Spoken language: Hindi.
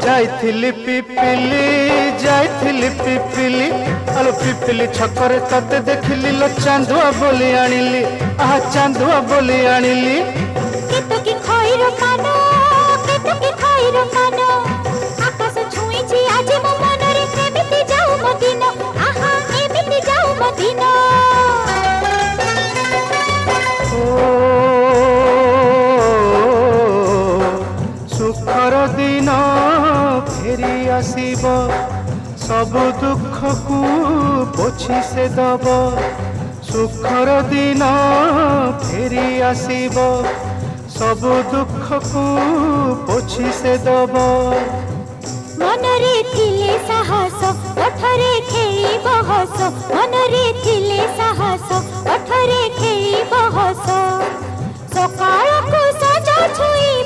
जाइथिली पिपिली जाइथिली पिपिली आलो पिपिली छकरे तते देखिली लो चांदुआ बोली आनिली आहा चांदुआ बोली आनिली केतो की खइरो कानो केतो की खइरो कानो आकाश छुईची आज मो मनरे एमिति जाऊ मो दिन आहा एमिति जाऊ मो दिन सुखर दिन फेरी आसीब सब दुख को पोछि से दब सुखर दिन फेरी आसीब सब दुख को पोछि से दब मनरे थिले साहस ओठरे खेई बहस मनरे थिले साहस ओठरे खेई बहस सकाळ को सजा छुई